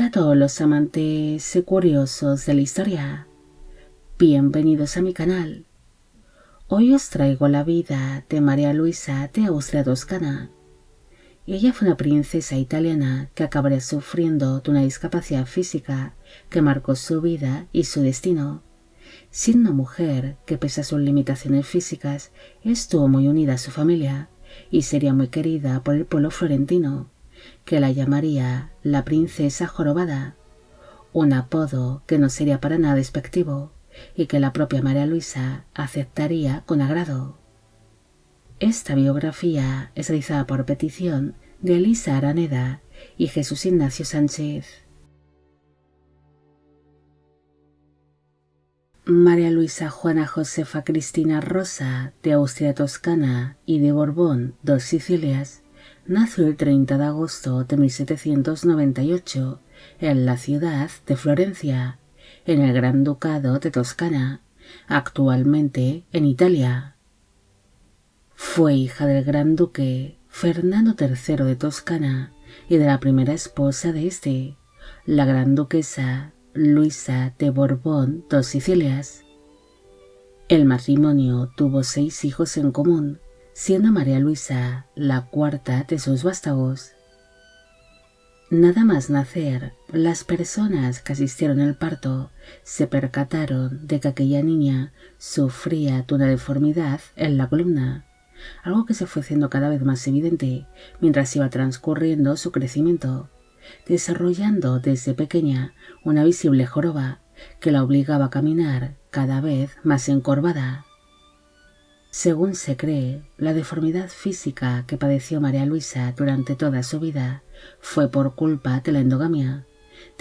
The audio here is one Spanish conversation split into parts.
Hola a todos los amantes y curiosos de la historia. Bienvenidos a mi canal. Hoy os traigo la vida de María Luisa de Austria-Toscana. Ella fue una princesa italiana que acabaría sufriendo de una discapacidad física que marcó su vida y su destino. Siendo una mujer que, pese a sus limitaciones físicas, estuvo muy unida a su familia y sería muy querida por el pueblo florentino, que la llamaría la princesa jorobada, un apodo que no sería para nada despectivo y que la propia María Luisa aceptaría con agrado. Esta biografía es realizada por petición de Elisa Araneda y Jesús Ignacio Sánchez. María Luisa Juana Josefa Cristina Rosa de Austria-Toscana y de Borbón, dos Sicilias, nació el 30 de agosto de 1798 en la ciudad de Florencia, en el Gran Ducado de Toscana, actualmente en Italia. Fue hija del Gran Duque Fernando III de Toscana y de la primera esposa de este, la Gran Duquesa Luisa de Borbón, dos Sicilias. El matrimonio tuvo 6 hijos en común, siendo María Luisa la cuarta de sus vástagos. Nada más nacer, las personas que asistieron al parto se percataron de que aquella niña sufría de una deformidad en la columna, algo que se fue haciendo cada vez más evidente mientras iba transcurriendo su crecimiento, desarrollando desde pequeña una visible joroba que la obligaba a caminar cada vez más encorvada. Según se cree, la deformidad física que padeció María Luisa durante toda su vida fue por culpa de la endogamia,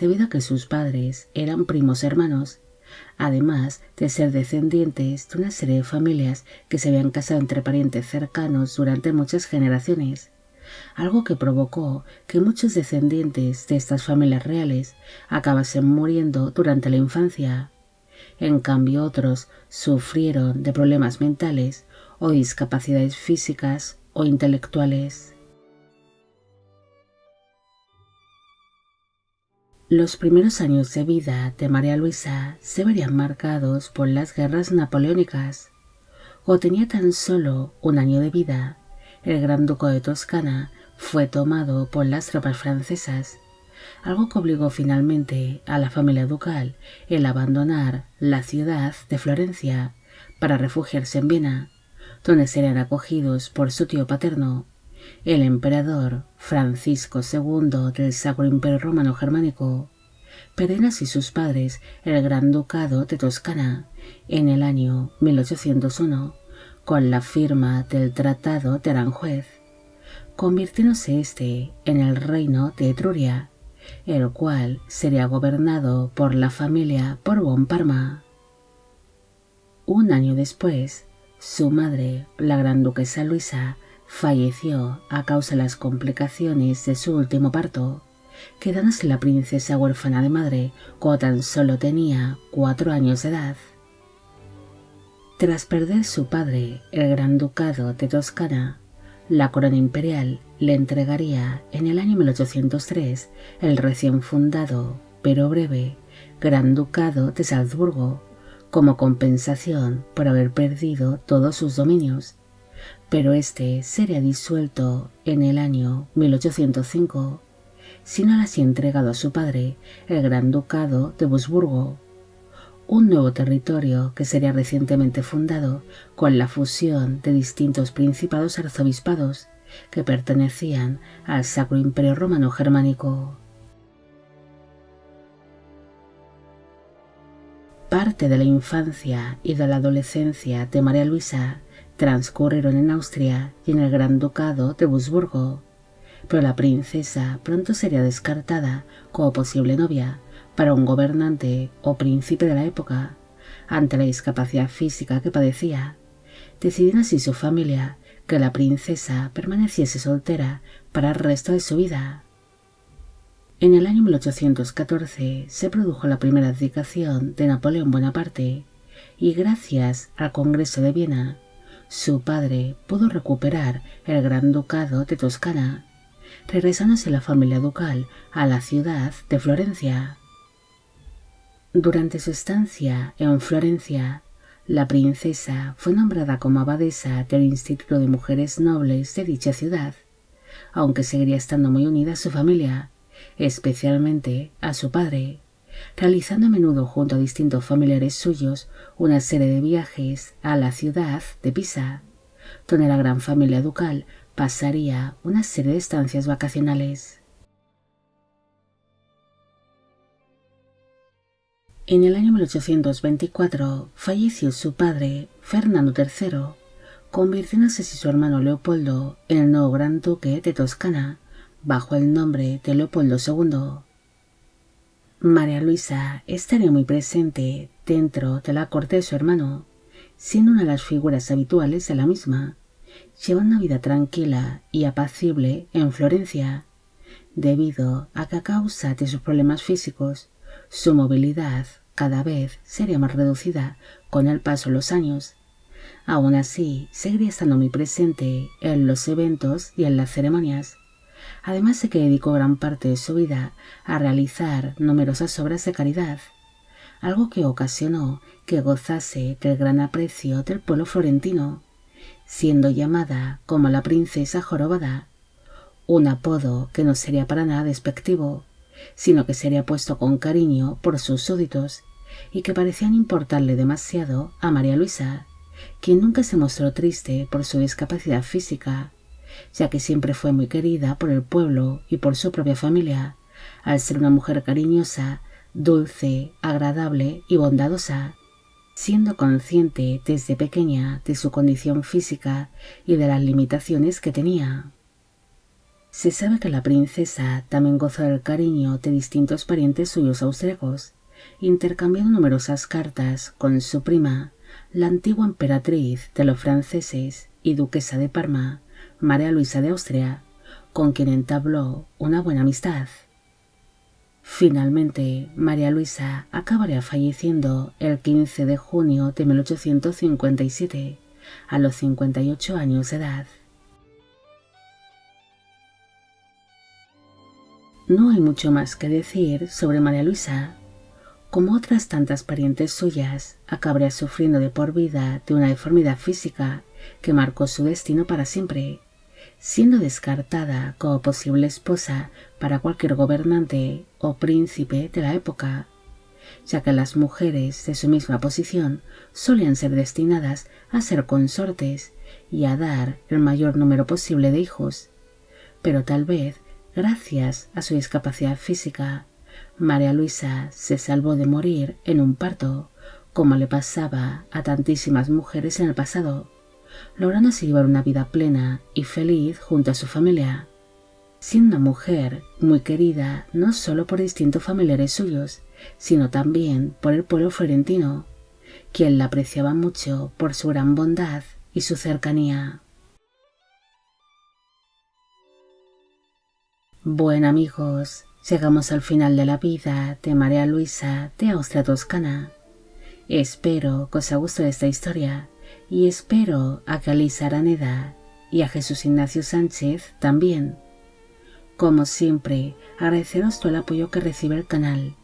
debido a que sus padres eran primos hermanos, además de ser descendientes de una serie de familias que se habían casado entre parientes cercanos durante muchas generaciones, algo que provocó que muchos descendientes de estas familias reales acabasen muriendo durante la infancia. En cambio, otros sufrieron de problemas mentales o discapacidades físicas o intelectuales. Los primeros años de vida de María Luisa se verían marcados por las guerras napoleónicas. Cuando tenía tan solo un año de vida, el Gran Ducado de Toscana fue tomado por las tropas francesas, algo que obligó finalmente a la familia ducal el abandonar la ciudad de Florencia para refugiarse en Viena, donde serían acogidos por su tío paterno, el emperador Francisco II del Sacro Imperio Romano Germánico. Perdieron así sus padres el Gran Ducado de Toscana en el año 1801 con la firma del Tratado de Aranjuez, convirtiéndose este en el reino de Etruria, el cual sería gobernado por la familia Borbón-Parma. Un año después, su madre, la Gran Duquesa Luisa, falleció a causa de las complicaciones de su último parto, quedándose la princesa huérfana de madre cuando tan solo tenía 4 años de edad. Tras perder su padre, el Gran Ducado de Toscana, la corona imperial le entregaría en el año 1803 el recién fundado, pero breve, Gran Ducado de Salzburgo, como compensación por haber perdido todos sus dominios, pero este sería disuelto en el año 1805, siendo así entregado a su padre, el Gran Ducado de Wurzburgo, un nuevo territorio que sería recientemente fundado con la fusión de distintos principados arzobispados que pertenecían al Sacro Imperio Romano Germánico. Parte de la infancia y de la adolescencia de María Luisa transcurrieron en Austria y en el Gran Ducado de Wurzburgo, pero la princesa pronto sería descartada como posible novia para un gobernante o príncipe de la época, ante la discapacidad física que padecía. Decidieron así su familia que la princesa permaneciese soltera para el resto de su vida. En el año 1814 se produjo la primera abdicación de Napoleón Bonaparte y gracias al Congreso de Viena, su padre pudo recuperar el Gran Ducado de Toscana, regresándose la familia ducal a la ciudad de Florencia. Durante su estancia en Florencia, la princesa fue nombrada como abadesa del Instituto de Mujeres Nobles de dicha ciudad, aunque seguiría estando muy unida a su familia, especialmente a su padre, realizando a menudo junto a distintos familiares suyos una serie de viajes a la ciudad de Pisa, donde la gran familia ducal pasaría una serie de estancias vacacionales. En el año 1824 falleció su padre, Fernando III, convirtiéndose así su hermano Leopoldo en el nuevo gran duque de Toscana, bajo el nombre de Leopoldo II. María Luisa estaría muy presente dentro de la corte de su hermano, siendo una de las figuras habituales de la misma, llevando una vida tranquila y apacible en Florencia, debido a que a causa de sus problemas físicos, su movilidad cada vez sería más reducida con el paso de los años. Aún así, seguiría estando muy presente en los eventos y en las ceremonias, además de que dedicó gran parte de su vida a realizar numerosas obras de caridad, algo que ocasionó que gozase del gran aprecio del pueblo florentino, siendo llamada como la princesa jorobada, un apodo que no sería para nada despectivo, sino que sería puesto con cariño por sus súbditos y que parecían importarle demasiado a María Luisa, quien nunca se mostró triste por su discapacidad física, ya que siempre fue muy querida por el pueblo y por su propia familia, al ser una mujer cariñosa, dulce, agradable y bondadosa, siendo consciente desde pequeña de su condición física y de las limitaciones que tenía. Se sabe que la princesa también gozó del cariño de distintos parientes suyos austríacos, intercambiando numerosas cartas con su prima, la antigua emperatriz de los franceses y duquesa de Parma, María Luisa de Austria, con quien entabló una buena amistad. Finalmente, María Luisa acabaría falleciendo el 15 de junio de 1857, a los 58 años de edad. No hay mucho más que decir sobre María Luisa. Como otras tantas parientes suyas, acabaría sufriendo de por vida de una deformidad física que marcó su destino para siempre, siendo descartada como posible esposa para cualquier gobernante o príncipe de la época, ya que las mujeres de su misma posición solían ser destinadas a ser consortes y a dar el mayor número posible de hijos, pero tal vez, gracias a su discapacidad física, María Luisa se salvó de morir en un parto, como le pasaba a tantísimas mujeres en el pasado, logrando así llevar una vida plena y feliz junto a su familia, siendo una mujer muy querida no solo por distintos familiares suyos, sino también por el pueblo florentino, quien la apreciaba mucho por su gran bondad y su cercanía. Bueno amigos, llegamos al final de la vida de María Luisa de Austria-Toscana. Espero que os haya gustado esta historia y espero a Calisa Araneda y a Jesús Ignacio Sánchez también. Como siempre, agradeceros todo el apoyo que recibe el canal.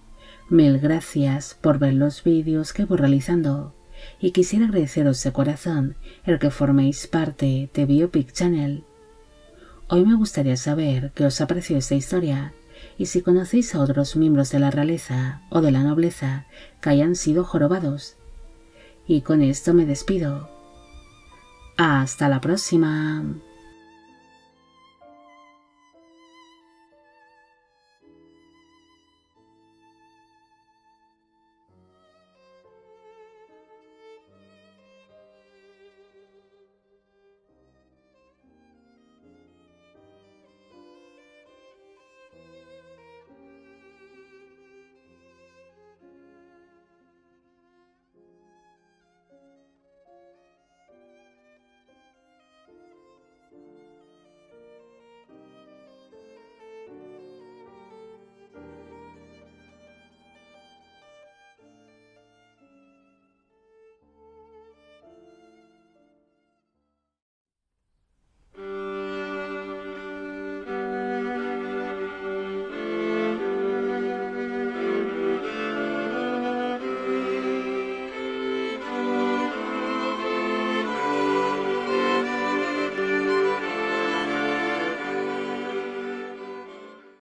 Mil gracias por ver los vídeos que voy realizando y quisiera agradeceros de corazón el que forméis parte de Biopic Channel. Hoy me gustaría saber qué os ha parecido esta historia y si conocéis a otros miembros de la realeza o de la nobleza que hayan sido jorobados. Y con esto me despido. Hasta la próxima.